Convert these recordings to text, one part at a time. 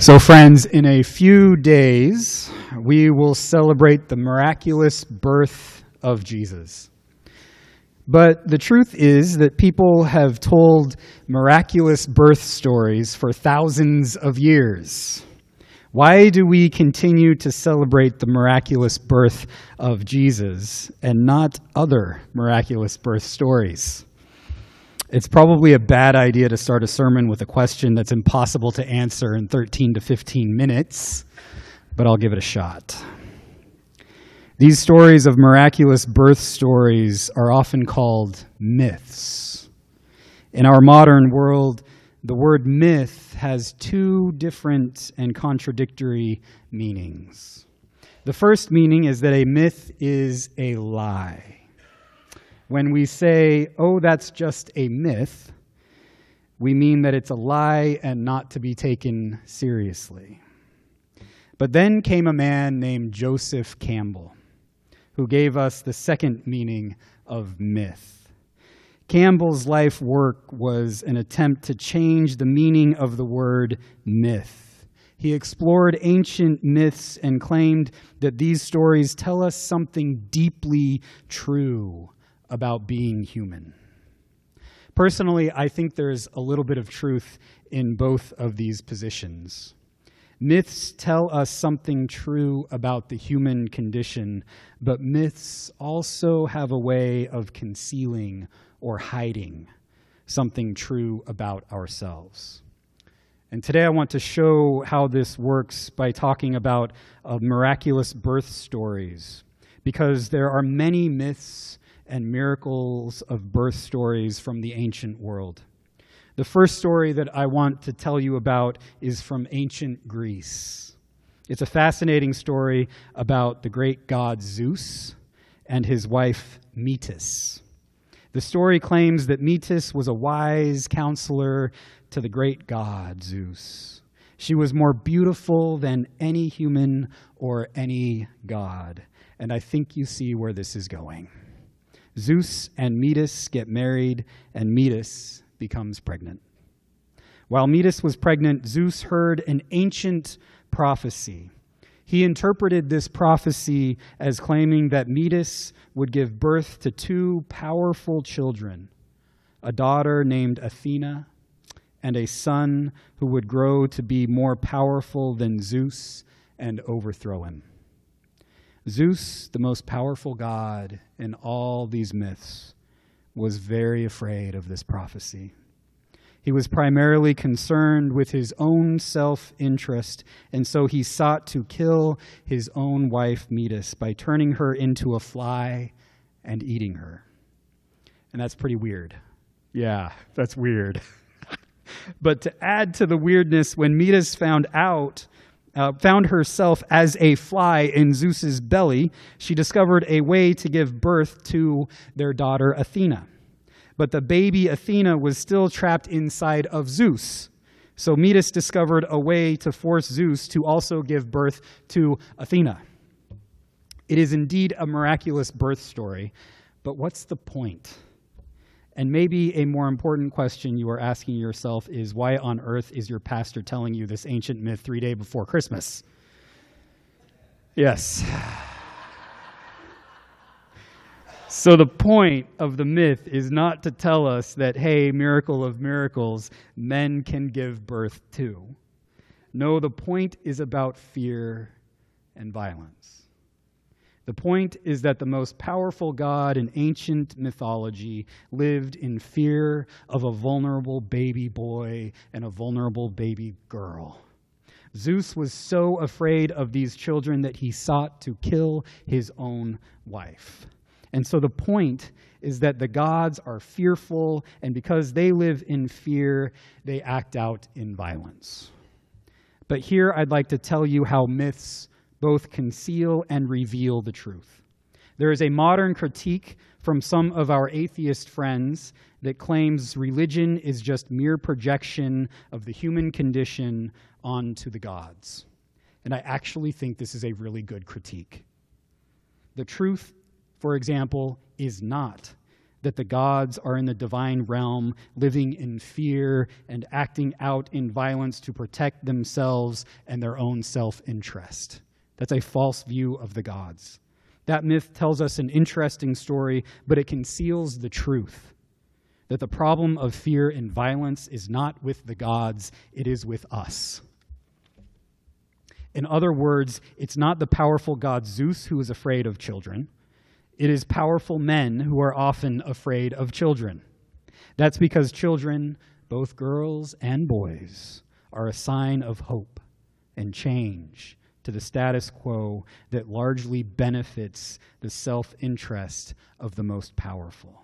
So friends, in a few days, we will celebrate the miraculous birth of Jesus. But the truth is that people have told miraculous birth stories for thousands of years. Why do we continue to celebrate the miraculous birth of Jesus and not other miraculous birth stories? It's probably a bad idea to start a sermon with a question that's impossible to answer in 13 to 15 minutes, but I'll give it a shot. These stories of miraculous birth stories are often called myths. In our modern world, the word myth has two different and contradictory meanings. The first meaning is that a myth is a lie. When we say, oh, that's just a myth, we mean that it's a lie and not to be taken seriously. But then came a man named Joseph Campbell, who gave us the second meaning of myth. Campbell's life work was an attempt to change the meaning of the word myth. He explored ancient myths and claimed that these stories tell us something deeply true about being human. Personally, I think there's a little bit of truth in both of these positions. Myths tell us something true about the human condition, but myths also have a way of concealing or hiding something true about ourselves. And today I want to show how this works by talking about miraculous birth stories, because there are many myths and miracles of birth stories from the ancient world. The first story that I want to tell you about is from ancient Greece. It's a fascinating story about the great god Zeus and his wife Metis. The story claims that Metis was a wise counselor to the great god Zeus. She was more beautiful than any human or any god, and I think you see where this is going. Zeus and Metis get married, and Metis becomes pregnant. While Metis was pregnant, Zeus heard an ancient prophecy. He interpreted this prophecy as claiming that Metis would give birth to two powerful children, a daughter named Athena and a son who would grow to be more powerful than Zeus and overthrow him. Zeus, the most powerful god in all these myths, was very afraid of this prophecy. He was primarily concerned with his own self-interest, and so he sought to kill his own wife, Metis, by turning her into a fly and eating her. And that's pretty weird. Yeah, that's weird. But to add to the weirdness, when Metis found herself as a fly in Zeus's belly, she discovered a way to give birth to their daughter Athena. But the baby Athena was still trapped inside of Zeus. So Metis discovered a way to force Zeus to also give birth to Athena. It is indeed a miraculous birth story, but what's the point? And maybe a more important question you are asking yourself is, why on earth is your pastor telling you this ancient myth 3 days before Christmas? Yes. So the point of the myth is not to tell us that, hey, miracle of miracles, men can give birth too. No, the point is about fear and violence. The point is that the most powerful god in ancient mythology lived in fear of a vulnerable baby boy and a vulnerable baby girl. Zeus was so afraid of these children that he sought to kill his own wife. And so the point is that the gods are fearful, and because they live in fear, they act out in violence. But here I'd like to tell you how myths both conceal and reveal the truth. There is a modern critique from some of our atheist friends that claims religion is just mere projection of the human condition onto the gods. And I actually think this is a really good critique. The truth, for example, is not that the gods are in the divine realm, living in fear and acting out in violence to protect themselves and their own self-interest. That's a false view of the gods. That myth tells us an interesting story, but it conceals the truth that the problem of fear and violence is not with the gods, it is with us. In other words, it's not the powerful god Zeus who is afraid of children. It is powerful men who are often afraid of children. That's because children, both girls and boys, are a sign of hope and change to the status quo that largely benefits the self-interest of the most powerful.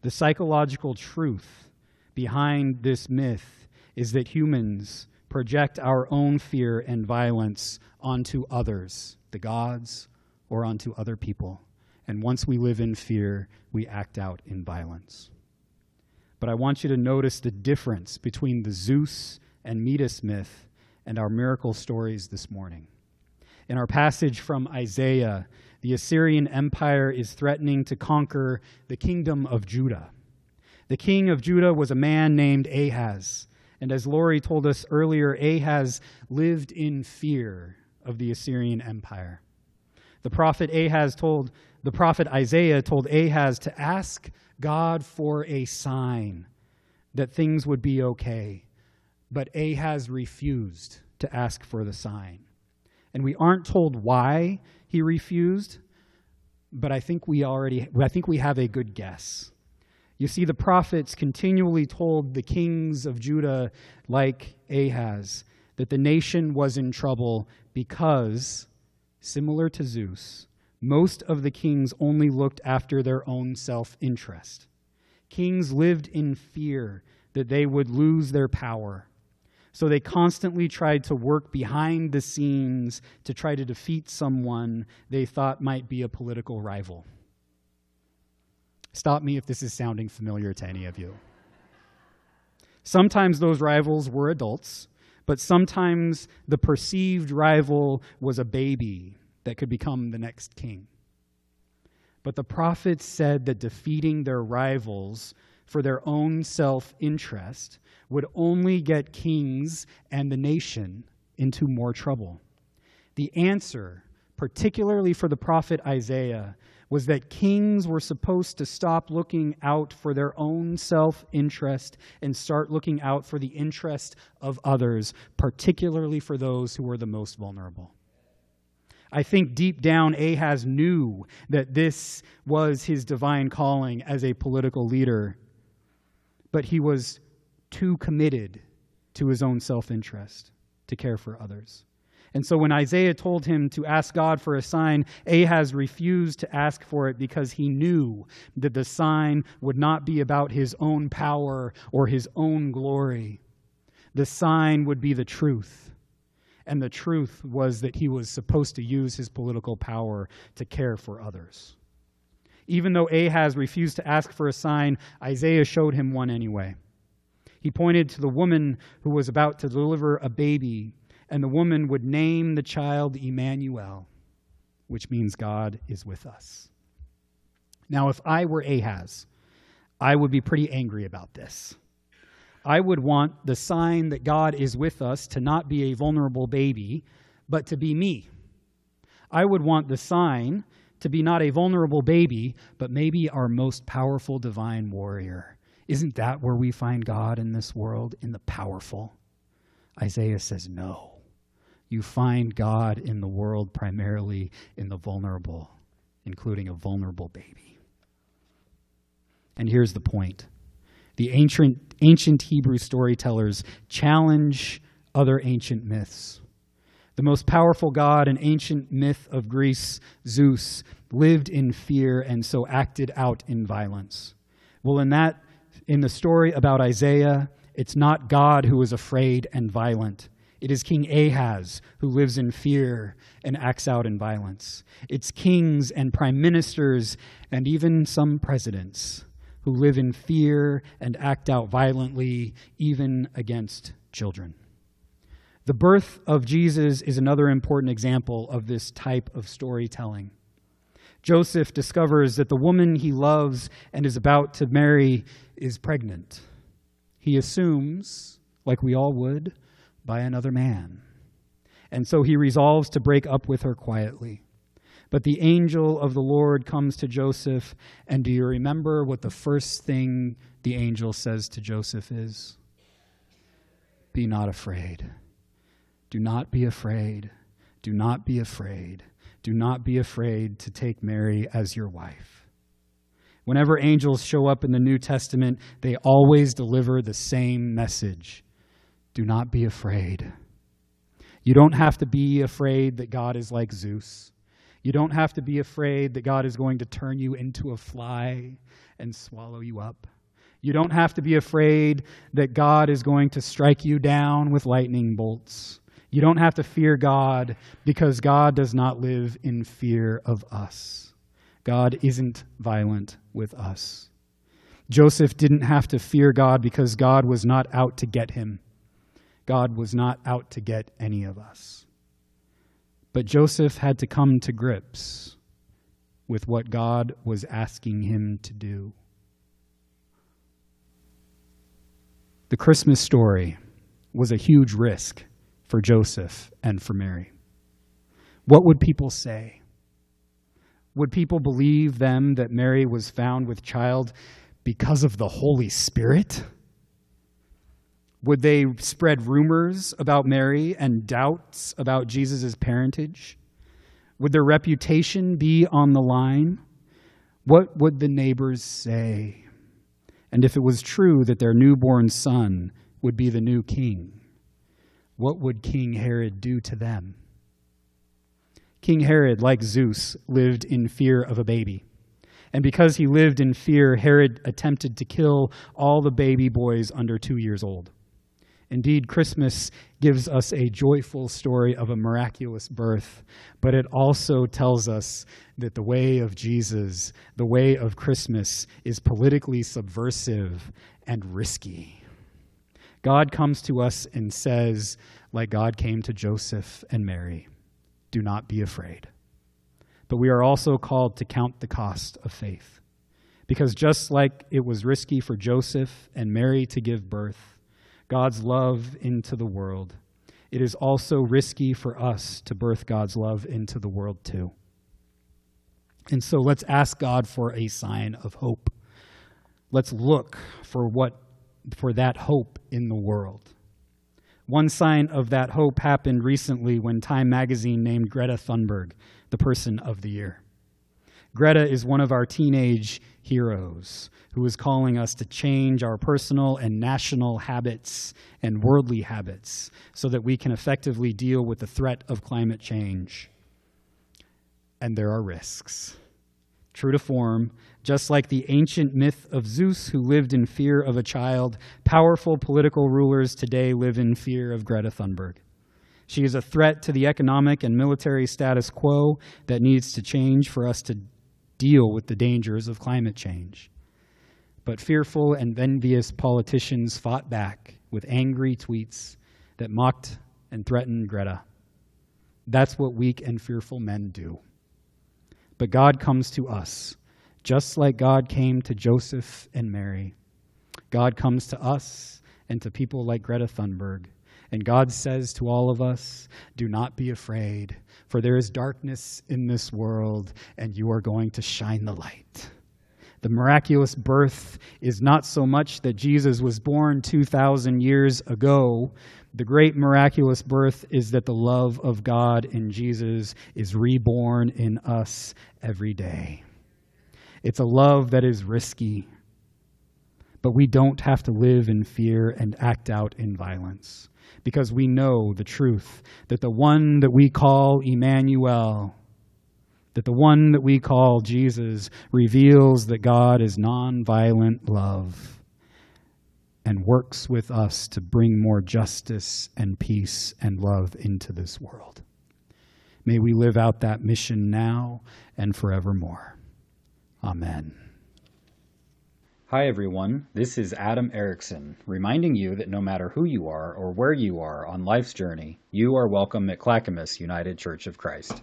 The psychological truth behind this myth is that humans project our own fear and violence onto others, the gods, or onto other people. And once we live in fear, we act out in violence. But I want you to notice the difference between the Zeus and Metis myth and our miracle stories this morning. In our passage from Isaiah, the Assyrian Empire is threatening to conquer the kingdom of Judah. The king of Judah was a man named Ahaz. And as Lori told us earlier, Ahaz lived in fear of the Assyrian Empire. The prophet Isaiah told Ahaz to ask God for a sign that things would be okay. But Ahaz refused to ask for the sign. And we aren't told why he refused, but I think we have a good guess. You see, the prophets continually told the kings of Judah, like Ahaz, that the nation was in trouble because, similar to Zeus, most of the kings only looked after their own self-interest. Kings lived in fear that they would lose their power. So they constantly tried to work behind the scenes to try to defeat someone they thought might be a political rival. Stop me if this is sounding familiar to any of you. Sometimes those rivals were adults, but sometimes the perceived rival was a baby that could become the next king. But the prophets said that defeating their rivals for their own self-interest would only get kings and the nation into more trouble. The answer, particularly for the prophet Isaiah, was that kings were supposed to stop looking out for their own self-interest and start looking out for the interest of others, particularly for those who were the most vulnerable. I think deep down, Ahaz knew that this was his divine calling as a political leader, but he was too committed to his own self-interest to care for others. And so when Isaiah told him to ask God for a sign, Ahaz refused to ask for it because he knew that the sign would not be about his own power or his own glory. The sign would be the truth. And the truth was that he was supposed to use his political power to care for others. Even though Ahaz refused to ask for a sign, Isaiah showed him one anyway. He pointed to the woman who was about to deliver a baby, and the woman would name the child Emmanuel, which means God is with us. Now, if I were Ahaz, I would be pretty angry about this. I would want the sign that God is with us to not be a vulnerable baby, but to be me. I would want the sign to be not a vulnerable baby, but maybe our most powerful divine warrior. Isn't that where we find God in this world, in the powerful? Isaiah says no. You find God in the world primarily in the vulnerable, including a vulnerable baby. And here's the point. The ancient Hebrew storytellers challenge other ancient myths. The most powerful god in ancient myth of Greece, Zeus, lived in fear and so acted out in violence. Well, in the story about Isaiah, it's not God who is afraid and violent. It is King Ahaz who lives in fear and acts out in violence. It's kings and prime ministers and even some presidents who live in fear and act out violently, even against children. The birth of Jesus is another important example of this type of storytelling. Joseph discovers that the woman he loves and is about to marry is pregnant. He assumes, like we all would, by another man. And so he resolves to break up with her quietly. But the angel of the Lord comes to Joseph, and do you remember what the first thing the angel says to Joseph is? Be not afraid. Do not be afraid. Do not be afraid. Do not be afraid to take Mary as your wife. Whenever angels show up in the New Testament, they always deliver the same message. Do not be afraid. You don't have to be afraid that God is like Zeus. You don't have to be afraid that God is going to turn you into a fly and swallow you up. You don't have to be afraid that God is going to strike you down with lightning bolts. You don't have to fear God because God does not live in fear of us. God isn't violent with us. Joseph didn't have to fear God because God was not out to get him. God was not out to get any of us. But Joseph had to come to grips with what God was asking him to do. The Christmas story was a huge risk for Joseph and for Mary. What would people say? Would people believe them that Mary was found with child because of the Holy Spirit? Would they spread rumors about Mary and doubts about Jesus' parentage? Would their reputation be on the line? What would the neighbors say? And if it was true that their newborn son would be the new king, what would King Herod do to them? King Herod, like Zeus, lived in fear of a baby. And because he lived in fear, Herod attempted to kill all the baby boys under 2 years old. Indeed, Christmas gives us a joyful story of a miraculous birth, but it also tells us that the way of Jesus, the way of Christmas, is politically subversive and risky. God comes to us and says, like God came to Joseph and Mary, do not be afraid. But we are also called to count the cost of faith. Because just like it was risky for Joseph and Mary to give birth, God's love into the world, it is also risky for us to birth God's love into the world too. And so let's ask God for a sign of hope. Let's look for that hope in the world. One sign of that hope happened recently when Time magazine named Greta Thunberg the Person of the Year. Greta is one of our teenage heroes who is calling us to change our personal and national habits and worldly habits so that we can effectively deal with the threat of climate change. And there are risks. True to form, just like the ancient myth of Zeus who lived in fear of a child, powerful political rulers today live in fear of Greta Thunberg. She is a threat to the economic and military status quo that needs to change for us to deal with the dangers of climate change. But fearful and envious politicians fought back with angry tweets that mocked and threatened Greta. That's what weak and fearful men do. But God comes to us, just like God came to Joseph and Mary. God comes to us and to people like Greta Thunberg. And God says to all of us, do not be afraid, for there is darkness in this world, and you are going to shine the light. The miraculous birth is not so much that Jesus was born 2,000 years ago. The great miraculous birth is that the love of God in Jesus is reborn in us every day. It's a love that is risky, but we don't have to live in fear and act out in violence because we know the truth that the one that we call Emmanuel, that the one that we call Jesus reveals that God is nonviolent love and works with us to bring more justice and peace and love into this world. May we live out that mission now and forevermore. Amen. Hi, everyone. This is Adam Erickson, reminding you that no matter who you are or where you are on life's journey, you are welcome at Clackamas United Church of Christ.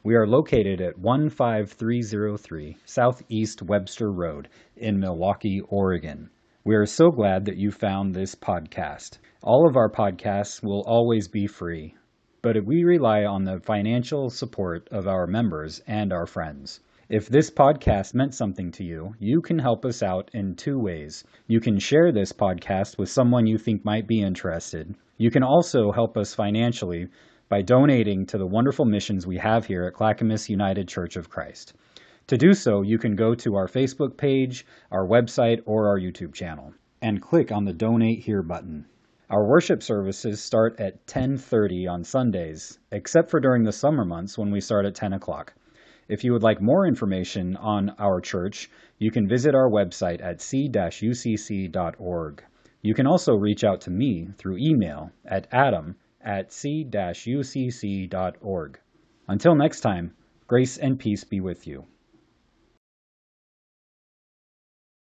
We are located at 15303 Southeast Webster Road in Milwaukee, Oregon. We are so glad that you found this podcast. All of our podcasts will always be free, but we rely on the financial support of our members and our friends. If this podcast meant something to you, you can help us out in two ways. You can share this podcast with someone you think might be interested. You can also help us financially by donating to the wonderful missions we have here at Clackamas United Church of Christ. To do so, you can go to our Facebook page, our website, or our YouTube channel, and click on the Donate Here button. Our worship services start at 10:30 on Sundays, except for during the summer months when we start at 10 o'clock. If you would like more information on our church, you can visit our website at c-ucc.org. You can also reach out to me through email at adam@c-ucc.org. Until next time, grace and peace be with you.